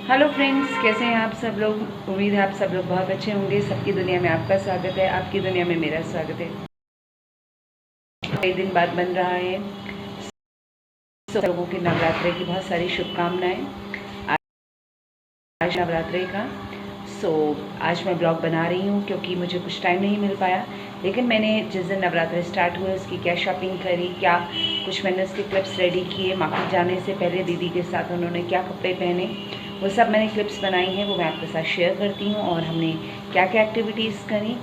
Hello friends, कैसे हैं आप सब लोग। उम्मीद है आप सब लोग बहुत अच्छे होंगे। सबकी दुनिया में आपका स्वागत है, आपकी दुनिया में मेरा स्वागत है। कई दिन बाद बन रहा है। सब लोगों के नवरात्रि की बहुत सारी शुभकामनाएं। आज नवरात्रि का आज मैं ब्लॉग बना रही हूँ क्योंकि मुझे कुछ टाइम नहीं मिल पाया। लेकिन मैंने जिस दिन नवरात्रि स्टार्ट हुए उसकी क्या शॉपिंग करी, क्या कुछ मैंने उसके क्लिप्स रेडी किए। मार्केट जाने से पहले दीदी के साथ उन्होंने क्या कपड़े पहने, वो सब मैंने क्लिप्स बनाई हैं, वो मैं आपके साथ शेयर करती हूँ। और हमने क्या क्या एक्टिविटीज़ करी।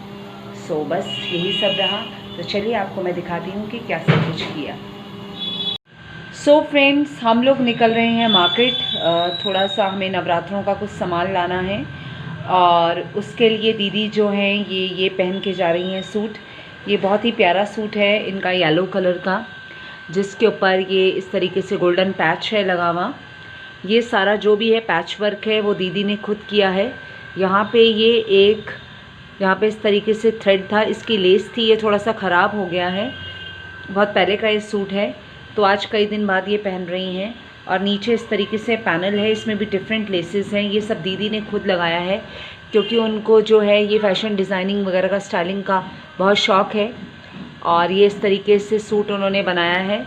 बस यही सब रहा। तो चलिए आपको मैं दिखाती हूँ कि क्या सब कुछ किया। फ्रेंड्स, हम लोग निकल रहे हैं मार्केट। थोड़ा सा हमें नवरात्रों का कुछ सामान लाना है और उसके लिए दीदी जो हैं ये पहन के जा रही हैं सूट। ये बहुत ही प्यारा सूट है इनका, येलो कलर का, जिसके ऊपर ये इस तरीके से गोल्डन पैच है लगा हुआ। ये सारा जो भी है पैच वर्क है वो दीदी ने खुद किया है। यहाँ पे यहाँ पे इस तरीके से थ्रेड था, इसकी लेस थी, ये थोड़ा सा ख़राब हो गया है। बहुत पहले का ये सूट है, तो आज कई दिन बाद ये पहन रही हैं। और नीचे इस तरीके से पैनल है, इसमें भी डिफरेंट लेसेस हैं। ये सब दीदी ने खुद लगाया है क्योंकि उनको जो है ये फैशन डिज़ाइनिंग वगैरह का, स्टाइलिंग का बहुत शौक़ है। और ये इस तरीके से सूट उन्होंने बनाया है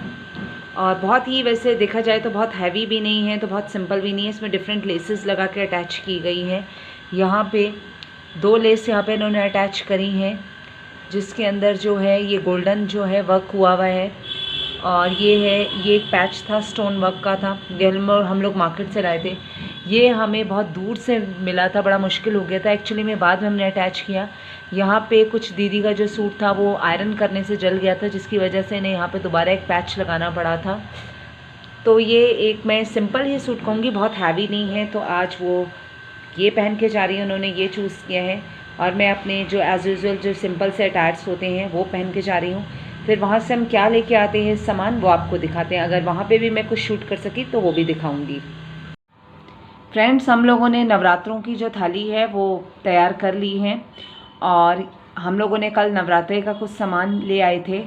और बहुत ही, वैसे देखा जाए तो बहुत हैवी भी नहीं है तो बहुत सिंपल भी नहीं है। इसमें डिफरेंट लेसेस लगा के अटैच की गई है। यहाँ पे 2 लेस यहाँ पे इन्होंने अटैच करी हैं, जिसके अंदर जो है ये गोल्डन जो है वर्क हुआ है। और ये एक पैच था, स्टोन वर्क का था। ये हम लोग मार्केट से लाए थे। ये हमें बहुत दूर से मिला था, बड़ा मुश्किल हो गया था एक्चुअली में, बाद में हमने अटैच किया। यहाँ पे कुछ दीदी का जो सूट था वो आयरन करने से जल गया था, जिसकी वजह से इन्हें यहाँ पे दोबारा एक पैच लगाना पड़ा था। तो ये एक मैं सिंपल ही सूट कहूँगी, बहुत हैवी नहीं है। तो आज वो ये पहन के जा रही है, उन्होंने ये चूज़ किया है। और मैं अपने जो एज़ यूजुअल जो सिंपल से अटैच होते हैं वो पहन के जा रही हूँ। फिर वहाँ से हम क्या लेके आते हैं सामान वो आपको दिखाते हैं। अगर वहाँ पे भी मैं कुछ शूट कर सकी तो वो भी दिखाऊंगी। फ्रेंड्स, हम लोगों ने नवरात्रों की जो थाली है वो तैयार कर ली है। और हम लोगों ने कल नवरात्रि का कुछ सामान ले आए थे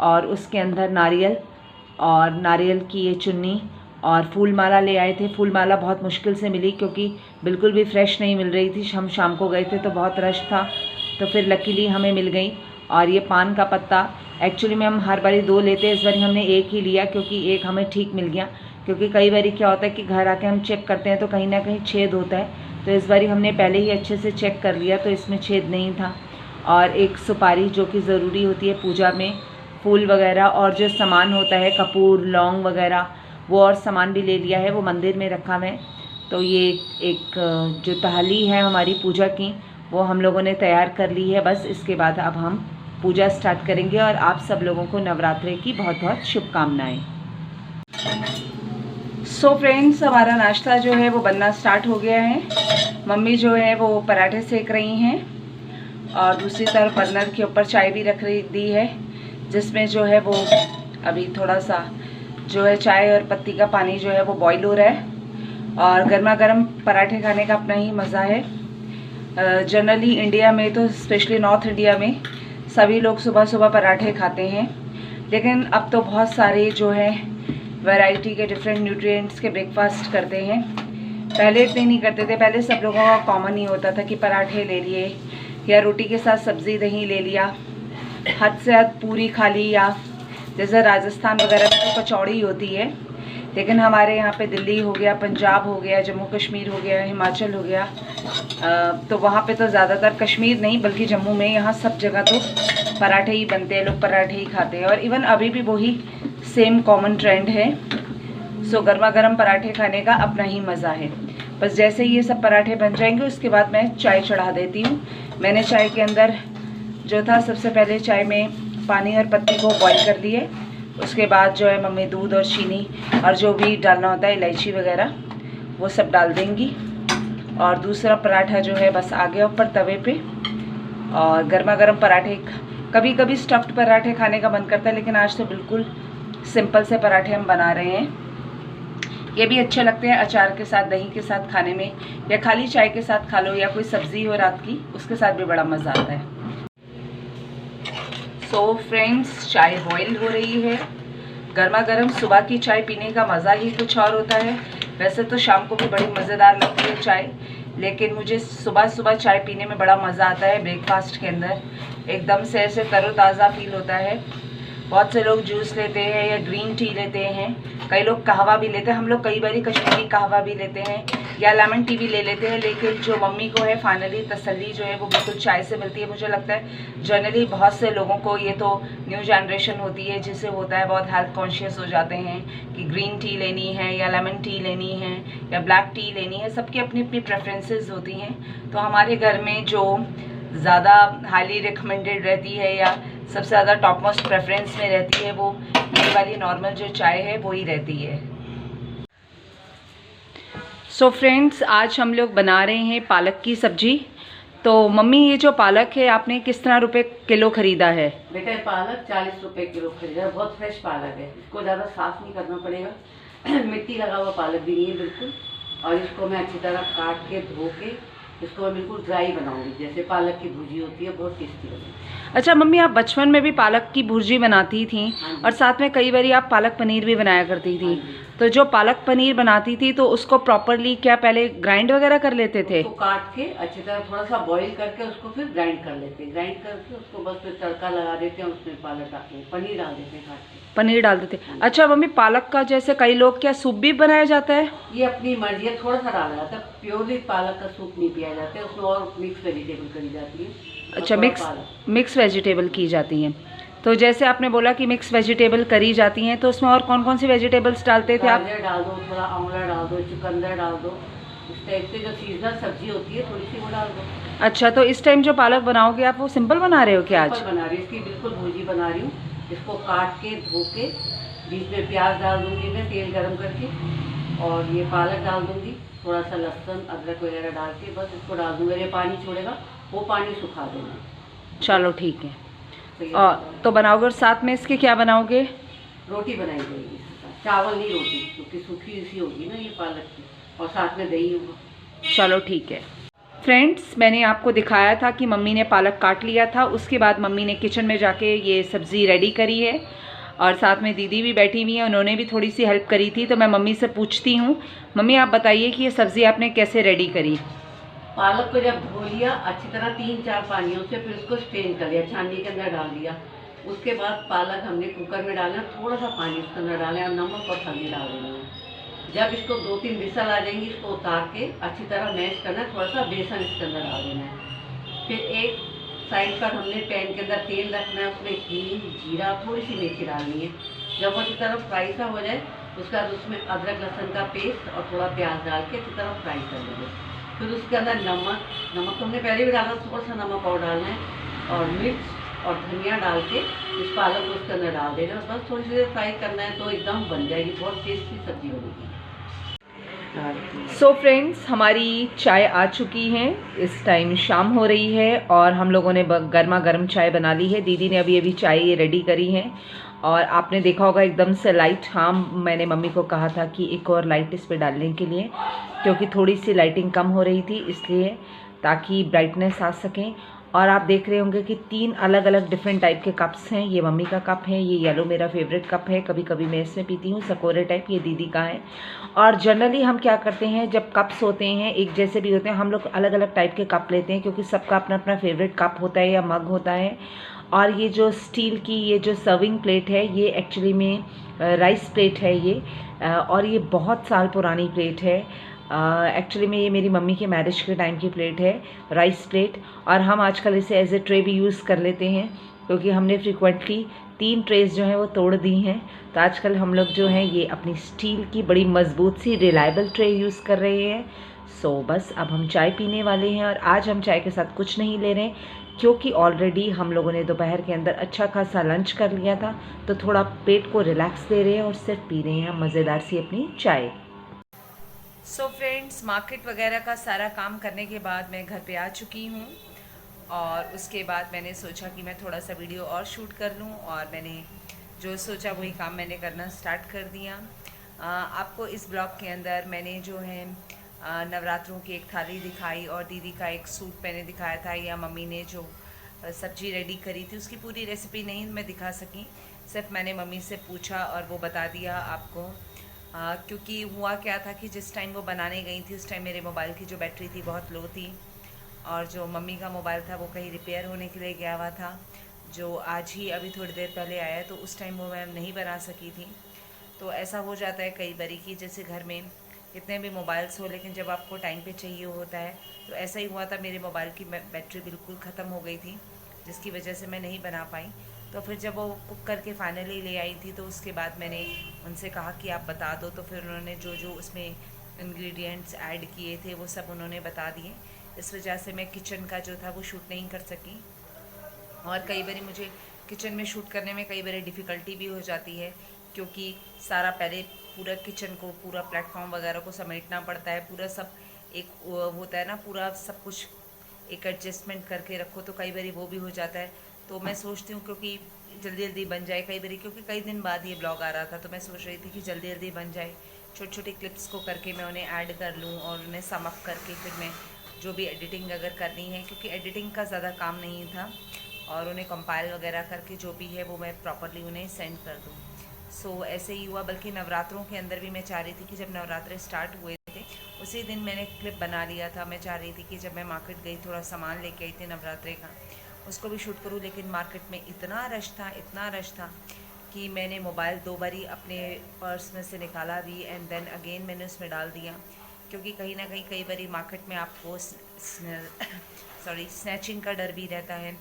और उसके अंदर नारियल की ये चुन्नी और फूल माला ले आए थे। फूल माला बहुत मुश्किल से मिली क्योंकि बिल्कुल भी फ्रेश नहीं मिल रही थी। हम शाम को गए थे तो बहुत रश था, तो फिर लकीली हमें मिल गई। और ये पान का पत्ता, एक्चुअली में हम हर बारी 2 लेते हैं, इस बारी हमने एक ही लिया क्योंकि एक हमें ठीक मिल गया। क्योंकि कई बारी क्या होता है कि घर आके हम चेक करते हैं तो कहीं ना कहीं छेद होता है, तो इस बारी हमने पहले ही अच्छे से चेक कर लिया तो इसमें छेद नहीं था। और एक सुपारी जो कि ज़रूरी होती है पूजा में, फूल वगैरह और जो सामान होता है कपूर, लौंग वगैरह, वो और सामान भी ले लिया है, वो मंदिर में रखा हुआ है। तो ये एक जो थाली है हमारी पूजा की वो हम लोगों ने तैयार कर ली है। बस इसके बाद अब हम पूजा स्टार्ट करेंगे और आप सब लोगों को नवरात्रि की बहुत बहुत शुभकामनाएं। फ्रेंड्स, हमारा नाश्ता जो है वो बनना स्टार्ट हो गया है। मम्मी जो है वो पराठे सेक रही हैं और दूसरी तरफ बर्नर के ऊपर चाय भी रख दी है, जिसमें जो है वो अभी थोड़ा सा जो है चाय और पत्ती का पानी जो है वो बॉईल हो रहा है। और गर्मा गर्म पराठे खाने का अपना ही मज़ा है। जनरली इंडिया में तो स्पेशली नॉर्थ इंडिया में सभी लोग सुबह सुबह पराठे खाते हैं, लेकिन अब तो बहुत सारे जो है वैरायटी के डिफरेंट न्यूट्रिएंट्स के ब्रेकफास्ट करते हैं। पहले इतने नहीं करते थे। पहले सब लोगों का कॉमन ही होता था कि पराठे ले लिए या रोटी के साथ सब्ज़ी दही ले लिया, हद से हद पूरी खा ली, या जैसे राजस्थान वगैरह में तो कचौड़ी होती है। लेकिन हमारे यहाँ पे दिल्ली हो गया, पंजाब हो गया, जम्मू कश्मीर हो गया, हिमाचल हो गया, तो वहाँ पे तो ज़्यादातर, कश्मीर नहीं बल्कि जम्मू में, यहाँ सब जगह तो पराठे ही बनते हैं, लोग पराठे ही खाते हैं। और इवन अभी भी वही सेम कॉमन ट्रेंड है। गर्मा गर्म पराठे खाने का अपना ही मज़ा है। बस जैसे ही ये सब पराठे बन जाएंगे उसके बाद मैं चाय चढ़ा देती हूँ। मैंने चाय के अंदर जो था, सबसे पहले चाय में पानी और पत्ती को बॉईल कर लिए। उसके बाद जो है मम्मी दूध और चीनी और जो भी डालना होता है, इलायची वगैरह, वो सब डाल देंगी। और दूसरा पराठा जो है बस आ गया ऊपर तवे पे। और गर्मा गर्म पराठे, कभी कभी स्टफ्ड पराठे खाने का मन करता है, लेकिन आज तो बिल्कुल सिंपल से पराठे हम बना रहे हैं। ये भी अच्छे लगते हैं अचार के साथ, दही के साथ खाने में, या खाली चाय के साथ खा लो, या कोई सब्ज़ी हो रात की उसके साथ भी बड़ा मज़ा आता है। फ्रेंड्स, चाय बॉईल हो रही है। गर्मा गर्म सुबह की चाय पीने का मज़ा ही कुछ और होता है। वैसे तो शाम को भी बड़ी मज़ेदार लगती है चाय, लेकिन मुझे सुबह सुबह चाय पीने में बड़ा मज़ा आता है। ब्रेकफास्ट के अंदर एकदम से ऐसे तरोताज़ा फील होता है। बहुत से लोग जूस लेते हैं या ग्रीन टी लेते हैं, कई लोग कहवा भी लेते हैं। हम लोग कई बार कश्मीरी कहवा भी लेते हैं या लेमन टी भी ले लेते हैं, लेकिन जो मम्मी को है फाइनली तसल्ली जो है वो बिल्कुल चाय से मिलती है। मुझे लगता है जनरली बहुत से लोगों को, ये तो न्यू जनरेशन होती है जिसे होता है, बहुत हेल्थ कॉन्शियस हो जाते हैं कि ग्रीन टी लेनी है या लेमन टी लेनी है या ब्लैक टी लेनी है। सबकी अपनी अपनी प्रेफरेंसेस होती हैं। तो हमारे घर में जो ज़्यादा हाईली रिकमेंडेड रहती है या सबसे ज़्यादा टॉप मोस्ट प्रेफरेंस में रहती है वो ये वाली नॉर्मल जो चाय है वो ही रहती है। सो फ्रेंड्स, आज हम लोग बना रहे हैं पालक की सब्जी। तो मम्मी, ये जो पालक है आपने किस तरह रुपए किलो ख़रीदा है? बेटा पालक 40 रुपए किलो खरीदा है। बहुत फ्रेश पालक है, इसको ज़्यादा साफ़ नहीं करना पड़ेगा। मिट्टी लगा हुआ पालक भी नहीं है बिल्कुल। और इसको मैं अच्छी तरह काट के धो के इसको मैं बिल्कुल ड्राई बनाऊंगी, जैसे पालक की भुर्जी होती है, बहुत टेस्टी लगेगी। अच्छा मम्मी, आप बचपन में भी पालक की भुर्जी बनाती थी और साथ में कई बार आप पालक पनीर भी बनाया करती थी। तो जो पालक पनीर बनाती थी तो उसको प्रॉपरली क्या पहले ग्राइंड वगैरह कर लेते थे? उसको काट के अच्छी तरह थोड़ा सा बॉईल करके उसको फिर ग्राइंड कर लेते हैं। ग्राइंड करके उसको बस फिर तड़का लगा देते हैं, उसमें पालक डालते हैं, पनीर डाल देते हैं, काट के पनीर डाल देते। अच्छा मम्मी, पालक का जैसे कई लोग क्या सूप भी बनाया जाता है? ये अपनी मर्जी है, थोड़ा सा डाला जाता है। प्योरली पालक का सूप नहीं पिया जाता है, उसमें और मिक्स वेजिटेबल करी जाती है। अच्छा, मिक्स वेजिटेबल की जाती हैं। तो जैसे आपने बोला कि मिक्स वेजिटेबल करी जाती हैं, तो उसमें और कौन कौन सी वेजिटेबल्स डालते थे आप? गाजर डाल दो, थोड़ा आंवला डाल दो, चुकंदर डाल दो, इस टाइप से जो सीजनल सब्जी होती है थोड़ी सी वो डाल दो। अच्छा, तो इस टाइम जो पालक बनाओगे आप वो सिंपल बना रहे हो क्या आज? सिंपल बना रही हूँ, इसकी बिल्कुल भुर्जी बना रही हूँ। इसको काट के धो के बीच में प्याज डाल दूंगी मैं तेल गरम करके, और ये पालक डाल दूंगी, थोड़ा सा लहसुन अदरक वगैरह डाल के बस इसको डाल दूंगा। ये पानी छोड़ेगा, वो पानी सुखा देना। चलो ठीक है। और तो बनाओगे, और साथ में इसके क्या बनाओगे? रोटी बनाई जाएगी, चावल नहीं रोटी, क्योंकि सूखी सी होगी ना ये पालक की, और साथ में दही होगा। चलो ठीक है। फ्रेंड्स, मैंने आपको दिखाया था कि मम्मी ने पालक काट लिया था, उसके बाद मम्मी ने किचन में जाके ये सब्ज़ी रेडी करी है और साथ में दीदी भी बैठी हुई है, उन्होंने भी थोड़ी सी हेल्प करी थी। तो मैं मम्मी से पूछती हूँ, मम्मी आप बताइए कि ये सब्ज़ी आपने कैसे रेडी करी? पालक को जब धो लिया अच्छी तरह 3-4 पानियों से, फिर उसको स्ट्रेन कर लिया, छाननी के अंदर डाल दिया। उसके बाद पालक हमने कुकर में डालना, थोड़ा सा पानी उसके अंदर डालें और नमक और हल्दी डाल देनी है। जब इसको 2-3 विसल आ जाएंगी, इसको उतार के अच्छी तरह मैश करना है, थोड़ा सा बेसन इसके अंदर डाल देना है। फिर एक साइड पर हमने पैन के अंदर तेल रखना है, उसमें हींग, जीरा, थोड़ी सी मेथी डालनी है। जब वो अच्छी तरह फ्राई सा हो जाए, उसके बाद उसमें अदरक लहसुन का पेस्ट और थोड़ा प्याज डाल के अच्छी तरह फ्राई कर लेंगे। फिर उसके अंदर नमक तो हमने पहले भी डाला, थोड़ा सा नमक और डालना है, और मिर्च और धनिया डाल के इस पालक को उसके अंदर डाल देना है। बस थोड़ी सी देर फ्राई करना है तो एकदम बन जाएगी, बहुत टेस्टी सब्जी बनेगी। सो फ्रेंड्स, हमारी चाय आ चुकी है। इस टाइम शाम हो रही है और हम लोगों ने गर्मा गर्म चाय बना ली है। दीदी ने अभी चाय रेडी करी है और आपने देखा होगा एकदम से लाइट। हाँ, मैंने मम्मी को कहा था कि एक और लाइट इस पे डालने के लिए, क्योंकि थोड़ी सी लाइटिंग कम हो रही थी, इसलिए ताकि ब्राइटनेस आ सकें। और आप देख रहे होंगे कि 3 अलग अलग डिफरेंट टाइप के कप्स हैं। ये मम्मी का कप है, ये येलो मेरा फेवरेट कप है, कभी कभी मैं इसमें पीती हूँ, सकोरे टाइप, ये दीदी का है। और जनरली हम क्या करते हैं, जब कप्स होते हैं एक जैसे भी होते हैं, हम लोग अलग अलग टाइप के कप लेते हैं, क्योंकि सबका अपना अपना फेवरेट कप होता है या मग होता है। और ये जो स्टील की ये जो सर्विंग प्लेट है, ये एक्चुअली में राइस प्लेट है ये, और ये बहुत साल पुरानी प्लेट है। एक्चुअली में ये मेरी मम्मी के मैरिज के टाइम की प्लेट है, राइस प्लेट। और हम आजकल इसे एज ए ट्रे भी यूज़ कर लेते हैं, क्योंकि हमने फ्रिक्वेंटली 3 ट्रेस जो हैं वो तोड़ दी हैं। तो आजकल हम लोग जो हैं ये अपनी स्टील की बड़ी मज़बूत सी रिलायबल ट्रे यूज़ कर रहे हैं। सो बस अब हम चाय पीने वाले हैं, और आज हम चाय के साथ कुछ नहीं ले रहे हैं, क्योंकि ऑलरेडी हम लोगों ने दोपहर के अंदर अच्छा खासा लंच कर लिया था। तो थोड़ा पेट को रिलैक्स दे रहे हैं और सिर्फ पी रहे हैं मज़ेदार सी अपनी चाय। सो फ्रेंड्स, मार्केट वगैरह का सारा काम करने के बाद मैं घर पे आ चुकी हूँ, और उसके बाद मैंने सोचा कि मैं थोड़ा सा वीडियो और शूट कर लूँ, और मैंने जो सोचा वही काम मैंने करना स्टार्ट कर दिया। आपको इस ब्लॉग के अंदर मैंने जो है नवरात्रों की एक थाली दिखाई, और दीदी का एक सूट मैंने दिखाया था, या मम्मी ने जो सब्जी रेडी करी थी उसकी पूरी रेसिपी नहीं मैं दिखा सकी, सिर्फ मैंने मम्मी से पूछा और वो बता दिया आपको। क्योंकि हुआ क्या था कि जिस टाइम वो बनाने गई थी उस टाइम मेरे मोबाइल की जो बैटरी थी बहुत लो थी, और जो मम्मी का मोबाइल था वो कहीं रिपेयर होने के लिए गया हुआ था, जो आज ही अभी थोड़ी देर पहले आया, तो उस टाइम वो मैं नहीं बना सकी थी। तो ऐसा हो जाता है कई बारी कि जैसे घर में कितने भी मोबाइल्स हो, लेकिन जब आपको टाइम पे चाहिए होता है, तो ऐसा ही हुआ था, मेरे मोबाइल की बैटरी बिल्कुल ख़त्म हो गई थी, जिसकी वजह से मैं नहीं बना पाई। तो फिर जब वो कुक करके फाइनली ले आई थी, तो उसके बाद मैंने उनसे कहा कि आप बता दो, तो फिर उन्होंने जो जो उसमें इंग्रेडिएंट्स ऐड किए थे वो सब उन्होंने बता दिए। इस वजह से मैं किचन का जो था वो शूट नहीं कर सकी, और कई बारी मुझे किचन में शूट करने में कई बारी डिफ़िकल्टी भी हो जाती है, क्योंकि सारा पहले पूरा किचन को, पूरा प्लेटफॉर्म वगैरह को समेटना पड़ता है, पूरा सब एक होता है ना, पूरा सब कुछ एक एडजस्टमेंट करके रखो, तो कई बारी वो भी हो जाता है। तो मैं सोचती हूँ क्योंकि जल्दी जल्दी बन जाए कई बारी, क्योंकि कई दिन बाद ये ब्लॉग आ रहा था, तो मैं सोच रही थी कि जल्दी जल्दी बन जाए, छोटे छोटे क्लिप्स को करके मैं उन्हें ऐड कर लूँ और उन्हें सम अप करके फिर मैं जो भी एडिटिंग अगर करनी है, क्योंकि एडिटिंग का ज़्यादा काम नहीं था, और उन्हें कंपाइल वगैरह करके जो भी है वो मैं प्रॉपरली उन्हें सेंड कर दूँ। सो ऐसे ही हुआ, बल्कि नवरात्रों के अंदर भी मैं चाह रही थी कि जब नवरात्रे स्टार्ट हुए थे उसी दिन मैंने क्लिप बना लिया था। मैं चाह रही थी कि जब मैं मार्केट गई, थोड़ा सामान लेके आई थी नवरात्रे का, उसको भी शूट करूँ, लेकिन मार्केट में इतना रश था, इतना रश था कि मैंने मोबाइल 2 बारी अपने पर्स में से निकाला भी, एंड देन अगेन मैंने उसमें डाल दिया, क्योंकि कहीं ना कहीं कई बारी मार्केट में आपको सॉरी स्नैचिंग का डर भी रहता है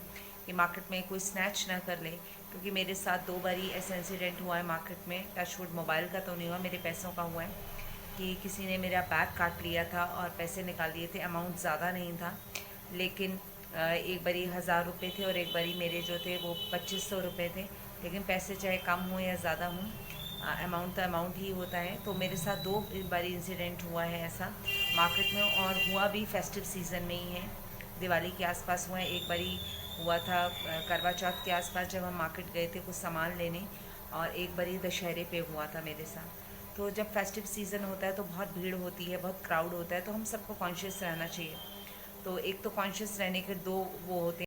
कि मार्केट में कोई स्नैच ना कर ले। क्योंकि मेरे साथ 2 बारी ऐसा इंसिडेंट हुआ है मार्केट में, टचवुड मोबाइल का तो नहीं हुआ, मेरे पैसों का हुआ है कि किसी ने मेरा बैग काट लिया था और पैसे निकाल लिए थे। अमाउंट ज़्यादा नहीं था, लेकिन एक बारी 1000 रुपये थे और एक बारी मेरे जो थे वो 2500 रुपये थे। लेकिन पैसे चाहे कम हो या ज़्यादा हों, अमाउंट तो अमाउंट ही होता है। तो मेरे साथ 2 बारी इंसिडेंट हुआ है ऐसा मार्केट में, और हुआ भी फेस्टिव सीज़न में ही है, दिवाली के आसपास हुआ है। एक बारी हुआ था करवा चौथ के आसपास, जब हम मार्केट गए थे कुछ सामान लेने, और एक बारी दशहरे पे हुआ था मेरे साथ। तो जब फेस्टिव सीज़न होता है तो बहुत भीड़ होती है, बहुत क्राउड होता है, तो हम सबको कॉन्शियस रहना चाहिए। तो एक तो कॉन्शियस रहने के 2 वो होते हैं।